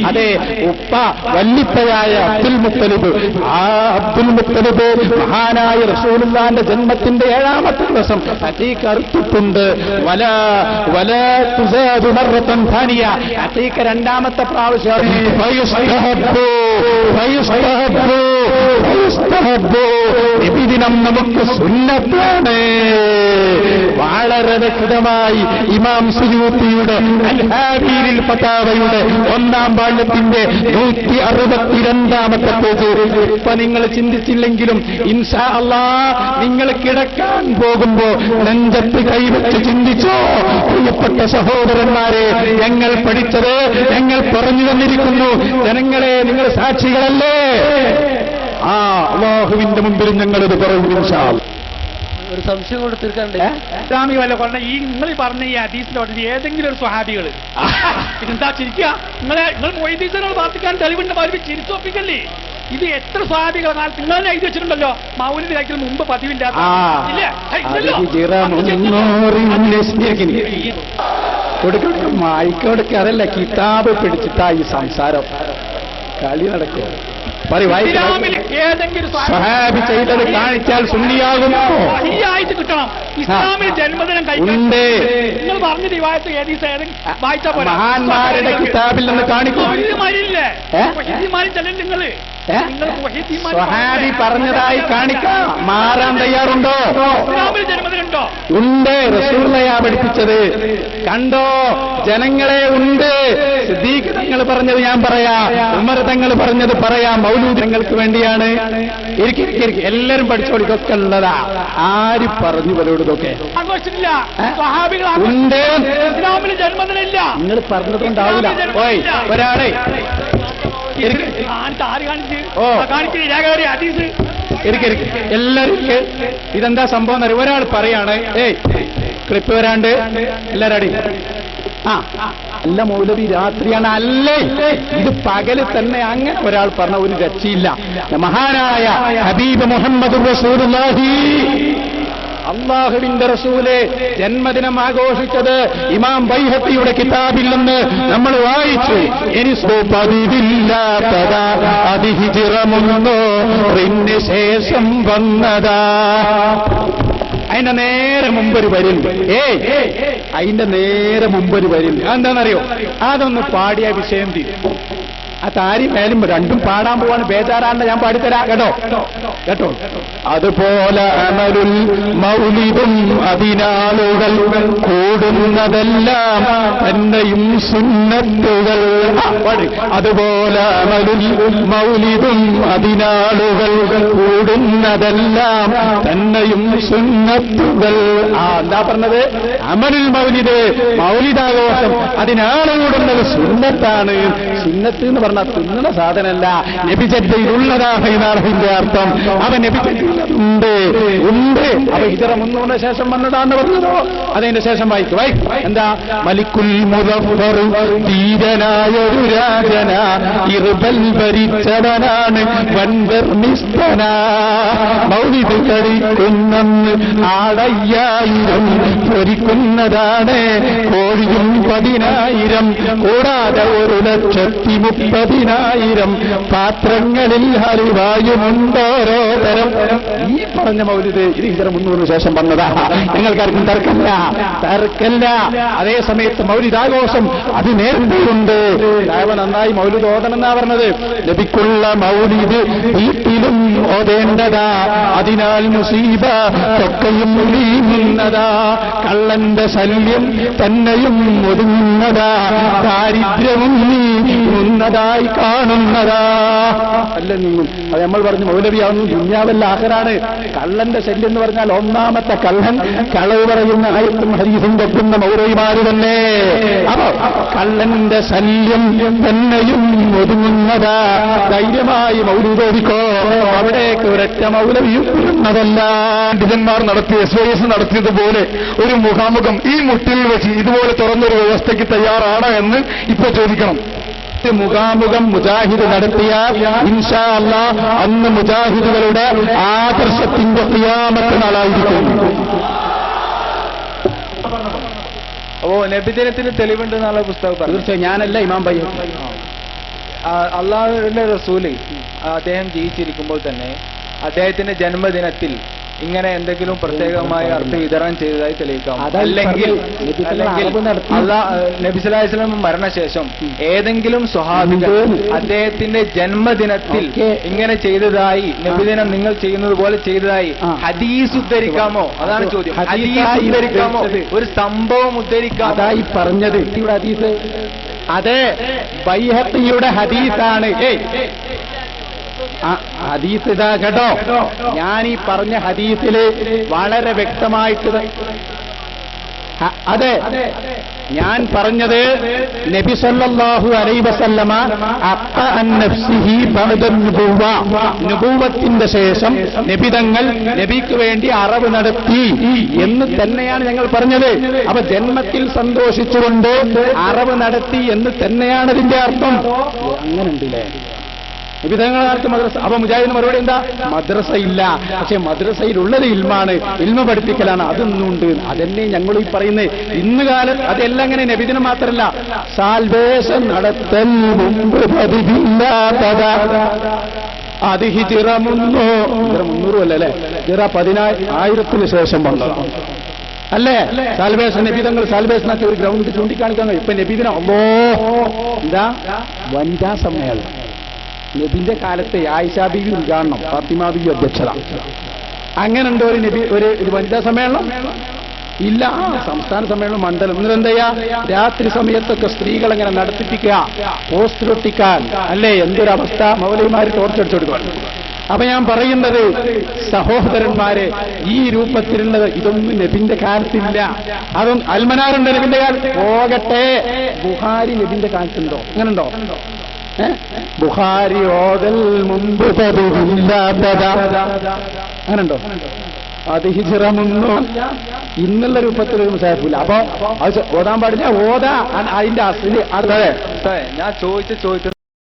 അതെ, ഉപ്പ വല്ലിപ്പയായ അബ്ദുൽ മുത്തലിബ്, ആ അബ്ദുൽ മുത്തലിബ് മഹാനായ റസൂലുള്ളാഹിന്റെ ജന്മത്തിന്റെ 7ാമത്തെ ദിവസം അഖീഖ അറുത്തിട്ടുണ്ട്. അഖീഖ 2ാമത്തെ പ്രാവശ്യം ദിനം നമുക്ക് സുന്നത്താണ്. വളരെ വ്യക്തമായി ഇമാം സുയൂത്തിയുടെ അൽ-ഹാബീരിൽ ഫതാവയുടെ 1ാം വാള്യത്തിന്റെ 162ാമത്തെ പേജ്. ഇപ്പൊ നിങ്ങൾ ചിന്തിച്ചില്ലെങ്കിലും ഇൻഷാ അല്ലാഹ് നിങ്ങൾ കിടക്കാൻ പോകുമ്പോ നെഞ്ചത്ത് കൈവച്ച് ചിന്തിച്ചോ. പ്രിയപ്പെട്ട സഹോദരന്മാരെ, ഞങ്ങൾ പഠിച്ചത് ഞങ്ങൾ പറഞ്ഞു തന്നിരിക്കുന്നു. ജനങ്ങളെ, നിങ്ങൾ സാക്ഷികളല്ലേ? ആ അല്ലാഹുവിന്റെ മുമ്പിൽ ഞങ്ങളിത് പറയും ഇൻഷാ അല്ലാഹ്. ഒരു സംശയം കൊണ്ട് തീർക്കാണ്ട് ഇസ്ലാമിക വല്ല കൊണ്ട ഈ നിങ്ങൾ പറഞ്ഞ ഈ ഹദീസിൽ പറഞ്ഞ ഏതെങ്കിലും ഒരു സ്വഹാബികൾ പിന്നെന്താ ചിരിക്കുക? നിങ്ങൾ മൊയ്തീസകൾ പ്രാർത്ഥിക്കാൻ തെളിവുണ്ട്, അവർ ചിരിച്ചൊപ്പിക്കല്ലേ? ഇത് എത്ര സ്വഹാബികൾ നിങ്ങൾ എഴുതി വെച്ചിട്ടുണ്ടല്ലോ മൗലിദ് കഴിക്കൽ മുമ്പ് പതിവില്ല. മായിക്കോടൊക്കെ അതല്ല, കിതാബ് പിടിച്ചിട്ടാ ഈ സംസാരം. കളി നടക്കുമോ? സ്വഹാബി ചെയ്തത് കാണിച്ചാൽ സുന്നിയാകുമോ? കിട്ടണം. ഇസ്ലാമിൽ ജന്മദിനം കഴിക്കുന്നുണ്ട്. നിങ്ങൾ പറഞ്ഞ റിവായത്ത് വായിച്ചാ പോലെ മഹാന്മാരുടെ കിതാബിൽ നിന്ന് കാണിക്കും. സ്വഹാബി പറഞ്ഞതായി കാണിക്കാം. മാറാൻ തയ്യാറുണ്ടോ? ജന്മദിനുണ്ടോ? ഉണ്ട്. റസൂലുള്ളാഹിയാ പഠിപ്പിച്ചത്. കണ്ടോ ജനങ്ങളെ? ഉണ്ട്. സിദ്ദീഖ് തങ്ങൾ പറഞ്ഞത് ഞാൻ പറയാം, ഉമർ തങ്ങൾ പറഞ്ഞത് പറയാം. മൗലൂദ് ഞങ്ങൾക്ക് വേണ്ടിയാണ്. എല്ലാരും പഠിച്ചോളി, ഇതൊക്കെ ഉള്ളതാ. ആര് പറഞ്ഞു പലരോട് ഇതൊക്കെ ഉണ്ട്? ജന്മദിനമില്ല. നിങ്ങൾ പറഞ്ഞതുകൊണ്ടാവില്ല. ഓയ് ഒരാളെ എല്ലാരും ഇതെന്താ സംഭവം എന്നറിയ. ഒരാൾ പറയാണ്, ക്ലിപ്പ് വരാണ്ട് എല്ലാരും അടി. അല്ല മൗലവി രാത്രിയാണ്. അല്ലേ, ഇത് പകല് തന്നെ. അങ്ങനെ ഒരാൾ പറഞ്ഞ ഒരു രക്ഷയില്ല. മഹാനായ ഹബീബ് മുഹമ്മദ് റസൂലുള്ളാഹി, അല്ലാഹുവിന്റെ റസൂലെ ജന്മദിനം ആഘോഷിച്ചത് ഇമാം ബൈഹഖിയുടെ കിതാബിൽ നിന്ന് നമ്മൾ വായിച്ചു. ഇനി പതിവില്ലാത്തതാ, അത് ഹിജ്റ മുന്നൂറിന് ശേഷം വന്നതാ. അതിന്റെ നേരെ മുമ്പൊരു വരില്ല. അതിന്റെ നേരെ മുമ്പൊരു വരില്ല. എന്താണെന്നറിയോ? അതൊന്ന് പാടിയ വിഷയം തീരും. ആ താരി മേലും രണ്ടും പാടാൻ പോവാണ്. ബേജാറാണ്ട് ഞാൻ പാടിത്തരാ. കേട്ടോ കേട്ടോ. അതുപോലെ അമലുൽ മൗലിദും അതിനാളുകൾ കൂടുന്നതെല്ലാം തന്നെയും സുന്നത്തുകൾ. അതുപോലെ അമലുൽ മൗലിദും അതിനാളുകൾ കൂടുന്നതെല്ലാം തന്നെയും സുന്നത്തുകൾ. എന്താ പറഞ്ഞത്? അമലുൽ മൗലിദ്, മൗലിദാഘോഷം അതിനാള് കൂടുന്നത് സുന്നത്താണ്. സുന്നത്ത് എന്ന് പറഞ്ഞാൽ തിന്നുന്ന സാധനമല്ല, നബിചര്യയിലുള്ളതാണ് എന്നാണ് അതിന്റെ അർത്ഥം. അവൻ നബിചര്യയിലുണ്ട് ഉണ്ട്. അവ ഹിജ്റ 300 ശേഷം വന്നതാന്ന് പറഞ്ഞതോ? അതിന്റെ ശേഷം വായിക്കും. എന്താ? മലിക്കുൽ മുദഫ്ഫർ, ധീരനായൊരു രാജന, ഇർബൽ ഭരിച്ചവനാണ് വൻവർണിസ്തന. മൗലിദ് കഴിക്കുന്നന്ന് 6000 ഭരിക്കുന്നതാണ് കോഴിയും 10,000, കൂടാതെ 1,30,000 പാത്രങ്ങളിൽ ഹരിവായുമുണ്ടോരോ തരം. ഈ പറഞ്ഞ മൗലിദ് ഇത് ഹിജ്റ 300 ശേഷം വന്നതാ. നിങ്ങൾക്കാർക്കും തർക്കല്ല. അതേ സമയത്ത് മൗലിദാഘോഷം അത് നേരത്തെയുണ്ട്. നന്നായി മൗലിദ് ഓതണമെന്നാ പറഞ്ഞത്. നബിക്കുള്ള മൗലിദ് വീട്ടിലും ഓതേണ്ടതാ. അതിനാൽ മുസീബ തൊക്കെയും നീങ്ങുന്നതാ. കള്ളന്റെ ശല്യം തന്നെയും ഒതുങ്ങുന്നതാ. ദാരിദ്ര്യവും നീങ്ങുന്നതായി കാണുന്നതാ. അല്ല നീങ്ങും. അത് നമ്മൾ പറഞ്ഞു മൗലവിയാവുന്നു. ദുന്യാവല്ല ആഖിറാണ്. കള്ളന്റെ ശല്യം എന്ന് പറഞ്ഞാൽ ഒന്നാമത്തെ കള്ളൻ കളവ് പറയുന്ന ആയത്തും ഹദീസും വെക്കുന്ന മൗലവിമാര് തന്നെ. അപ്പൊ കള്ളന്റെ ശല്യം തന്നെയും ഒതുങ്ങുന്നതാ. ധൈര്യമായി മൗലൂദോദിക്കോ. അവിടേക്ക് ഒരൊറ്റ മൗലവിയും വരുന്നതല്ല. പണ്ഡിതന്മാർ നടത്തിയ SYS നടത്തിയതുപോലെ ഒരു മുഖാമുഖം ഈ മുട്ടിൽ വെച്ച് ഇതുപോലെ തുറന്നൊരു വ്യവസ്ഥയ്ക്ക് തയ്യാറാണ് എന്ന് ഇപ്പൊ ചോദിക്കണം. മുഖാമുഖം മുജാഹിദ് നടത്തിയ ഇൻഷാ അല്ലാഹ് അന്ന് മുജാഹിദുകളുടെ ആദർശത്തിന്റെ ഖിയാമത്ത് നാളായിരിക്കും. ഓ നബിദിനത്തിന് തെളിവുണ്ട് എന്നുള്ള പുസ്തകം പറഞ്ഞു. തീർച്ചയായും ഞാനല്ല ഇമാം ബയ്യ. അള്ളാഹുവിന്റെ റസൂല് അദ്ദേഹം ജീവിച്ചിരിക്കുമ്പോൾ തന്നെ അദ്ദേഹത്തിന്റെ ജന്മദിനത്തിൽ ഇങ്ങനെ എന്തെങ്കിലും പ്രത്യേകമായ അർത്ഥം വിതരണം ചെയ്തതായി തെളിയിക്കാം. അല്ലെങ്കിൽ നബി സല്ലല്ലാഹു അലൈഹി വസല്ലം മരണശേഷം ഏതെങ്കിലും സ്വഹാബികൾ അദ്ദേഹത്തിന്റെ ജന്മദിനത്തിൽ ഇങ്ങനെ ചെയ്തതായി, നബിദിനം നിങ്ങൾ ചെയ്യുന്നത് പോലെ ചെയ്തതായി ഹദീസ് ഉദ്ധരിക്കാമോ? അതാണ് ചോദ്യം. ഹദീസ് ഉദ്ധരിക്കാമോ? ഒരു സംഭവം ഉദ്ധരിക്കാമോ? അതായി പറഞ്ഞത് ഹദീസ്. അതെ, ബൈഹഖിയുടെ ഹദീസാണ്. ഹദീസ് ഇതാ കേട്ടോ. ഞാൻ ഈ പറഞ്ഞ ഹദീസില് വളരെ വ്യക്തമായിട്ട് അതെ ഞാൻ പറഞ്ഞത് നബി സല്ലല്ലാഹു അലൈഹി വസല്ലമ നുബുവത്തിന്റെ ശേഷം നബിതങ്ങൾ നബിക്ക് വേണ്ടി അറവ് നടത്തി എന്ന് തന്നെയാണ് ഞങ്ങൾ പറഞ്ഞത്. അപ്പൊ ജന്മത്തിൽ സന്തോഷിച്ചുകൊണ്ട് അറവ് നടത്തി എന്ന് തന്നെയാണ് ഇതിന്റെ അർത്ഥം. അങ്ങനെ ഉണ്ടല്ലേ വിധങ്ങളാർക്ക് മദ്രസ. അപ്പൊ മുജാഹിദിന് മറുപടി എന്താ? മദ്രസ ഇല്ല, പക്ഷെ മദ്രസയിലുള്ളത് ഇൽമാണ്, ഇൽമ പഠിപ്പിക്കലാണ്, അതൊന്നുണ്ട്. അതന്നെ ഞങ്ങൾ ഈ പറയുന്നത്. ഇന്ന് കാലം അതെല്ലാം അങ്ങനെ നബിദിനം മാത്രമല്ല, സാൽവേഷൻ നടത്തൽ മുമ്പ് പതിവില്ലാത്തതാ. അത് ഹിജിറ 300 അല്ലേ, ഹിജിറ 10,000 ശേഷം വന്നതാണ് അല്ലേ സാൽവേഷൻ. നബിതങ്ങൾ സാൽവേഷനൊക്കെ ഒരു ഗ്രൗണ്ട് ചൂണ്ടിക്കാണിക്കാൻ കഴിയും. ഇപ്പൊ നബിദിനം എന്താ വനിതാ സമ്മേളനം. നബിന്റെ കാലത്തെ ആയിഷ ബീവി ഉദ്ഘാടനം, ഫാത്തിമ ബീവി അധ്യക്ഷത. അങ്ങനെ ഉണ്ട് ഒരു നബി ഒരു വനിതാ സമ്മേളനം ഇല്ല. സംസ്ഥാന സമ്മേളനം മണ്ഡലം. എന്നിട്ട് എന്താ രാത്രി സമയത്തൊക്കെ സ്ത്രീകൾ എങ്ങനെ നടത്തിപ്പിക്കുക, പോസ്റ്റർ ഒട്ടിക്കാൻ അല്ലേ? എന്തൊരവസ്ഥ, മൗലവിമാര് ടോർച്ചടിച്ചു കൊടുക്കണം. അപ്പൊ ഞാൻ പറയുന്നത് സഹോദരന്മാരെ, ഈ രൂപത്തിലുള്ളത് ഇതൊന്നും നബിന്റെ കാലത്തില്ല. അതൊന്നും അൽമനാറുണ്ട് നബിന്റെ കാലത്ത്, പോകട്ടെ. ബുഖാരി നബിന്റെ കാലത്തുണ്ടോ? അങ്ങനെയുണ്ടോ? ബുഖാരി ഓതൽ മുമ്പ് അങ്ങനെയുണ്ടോ? അത് ഹിജ്റ 300 ഇന്നുള്ള രൂപത്തിലൊരു മുസാഫില്ല. അപ്പൊ അത് ഓതാൻ പാടില്ല. ഓതാ അതിന്റെ അസല്. ഞാൻ ചോദിച്ച